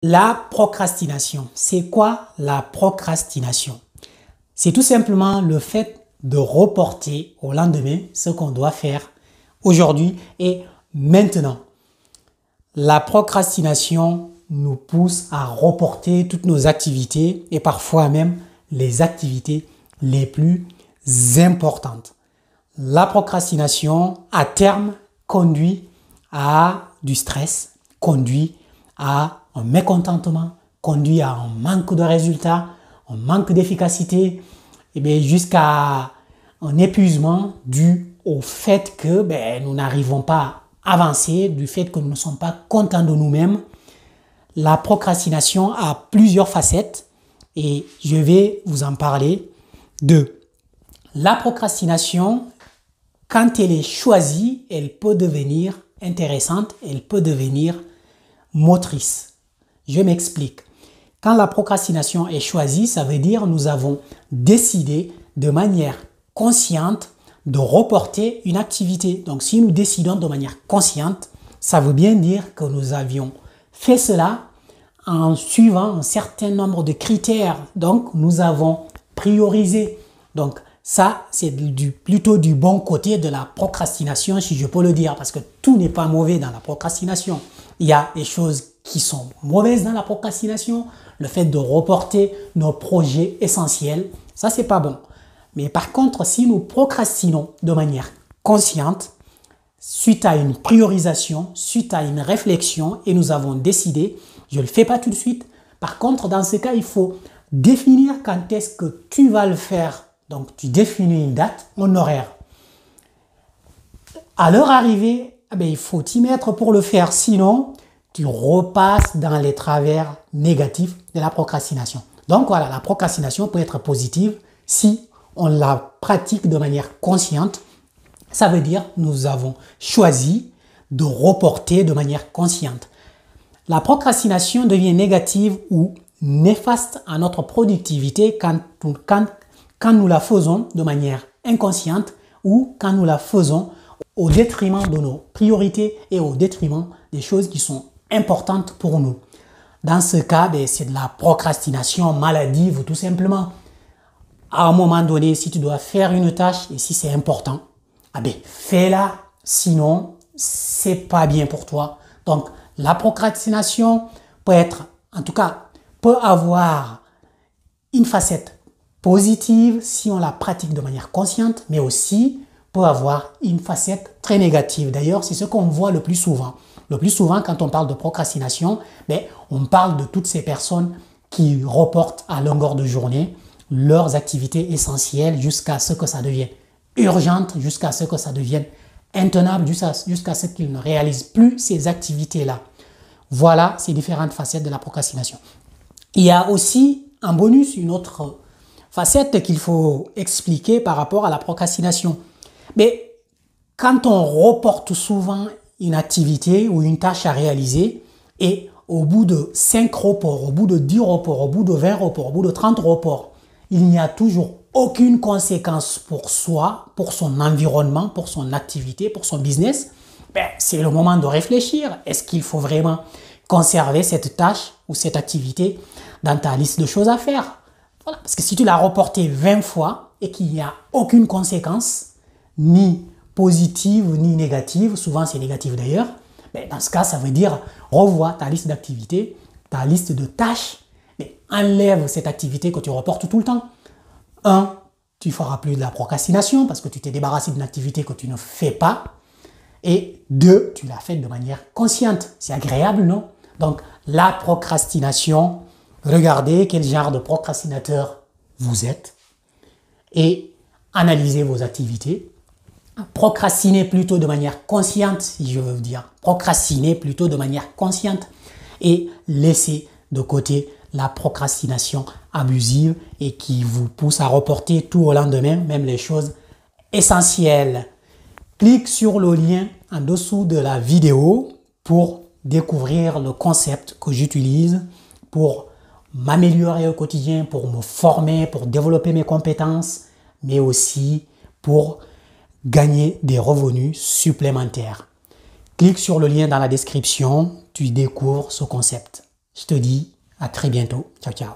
La procrastination. C'est quoi la procrastination? C'est tout simplement le fait de reporter au lendemain ce qu'on doit faire aujourd'hui et maintenant. La procrastination nous pousse à reporter toutes nos activités et parfois même les activités les plus importantes. La procrastination, à terme, conduit à du stress, conduit à un mécontentement, conduit à un manque de résultats, un manque d'efficacité, et bien jusqu'à un épuisement dû au fait que nous n'arrivons pas à avancer, du fait que nous ne sommes pas contents de nous-mêmes. La procrastination a plusieurs facettes et je vais vous en parler de la procrastination. Quand elle est choisie, elle peut devenir intéressante, elle peut devenir motrice. Je m'explique. Quand la procrastination est choisie, ça veut dire nous avons décidé de manière consciente de reporter une activité. Donc si nous décidons de manière consciente, ça veut bien dire que nous avions fait cela en suivant un certain nombre de critères. Donc nous avons priorisé. Donc ça, c'est plutôt du bon côté de la procrastination, si je peux le dire, parce que tout n'est pas mauvais dans la procrastination. Il y a des choses qui sont mauvaises dans la procrastination. Le fait de reporter nos projets essentiels, ça, c'est pas bon. Mais par contre, si nous procrastinons de manière consciente, suite à une priorisation, suite à une réflexion, et nous avons décidé, je ne le fais pas tout de suite. Par contre, dans ce cas, il faut définir quand est-ce que tu vas le faire. Donc, tu définis une date, un horaire. À l'heure arrivée, il faut t'y mettre pour le faire. Sinon, tu repasses dans les travers négatifs de la procrastination. Donc, voilà, la procrastination peut être positive si on la pratique de manière consciente. Ça veut dire que nous avons choisi de reporter de manière consciente. La procrastination devient négative ou néfaste à notre productivité quand nous la faisons de manière inconsciente ou quand nous la faisons au détriment de nos priorités et au détriment des choses qui sont importantes pour nous. Dans ce cas, c'est de la procrastination maladive tout simplement. À un moment donné, si tu dois faire une tâche et si c'est important, fais-la, sinon c'est pas bien pour toi. Donc la procrastination peut avoir une facette positive si on la pratique de manière consciente, mais aussi peut avoir une facette très négative. D'ailleurs, c'est ce qu'on voit le plus souvent. Le plus souvent, quand on parle de procrastination, on parle de toutes ces personnes qui reportent à longueur de journée leurs activités essentielles jusqu'à ce que ça devienne urgent, jusqu'à ce que ça devienne intenable, jusqu'à ce qu'ils ne réalisent plus ces activités-là. Voilà ces différentes facettes de la procrastination. Il y a aussi en bonus une autre facette qu'il faut expliquer par rapport à la procrastination. Mais quand on reporte souvent une activité ou une tâche à réaliser et au bout de 5 reports, au bout de 10 reports, au bout de 20 reports, au bout de 30 reports, il n'y a toujours aucune conséquence pour soi, pour son environnement, pour son activité, pour son business, c'est le moment de réfléchir. Est-ce qu'il faut vraiment conserver cette tâche ou cette activité dans ta liste de choses à faire? Voilà. Parce que si tu l'as reporté 20 fois et qu'il n'y a aucune conséquence, ni positive ni négative, souvent c'est négatif d'ailleurs, dans ce cas, ça veut dire revois ta liste d'activités, ta liste de tâches, mais enlève cette activité que tu reportes tout le temps. 1, tu ne feras plus de la procrastination parce que tu t'es débarrassé d'une activité que tu ne fais pas. Et 2, tu l'as fait de manière consciente. C'est agréable, non? Donc, la procrastination, regardez quel genre de procrastinateur vous êtes et analysez vos activités. Procrastinez plutôt de manière consciente, si je veux dire. Procrastinez plutôt de manière consciente et laissez de côté la procrastination abusive et qui vous pousse à reporter tout au lendemain, même les choses essentielles. Clique sur le lien en dessous de la vidéo pour découvrir le concept que j'utilise pour m'améliorer au quotidien, pour me former, pour développer mes compétences, mais aussi pour gagner des revenus supplémentaires. Clique sur le lien dans la description, tu découvres ce concept. Je te dis à très bientôt. Ciao, ciao.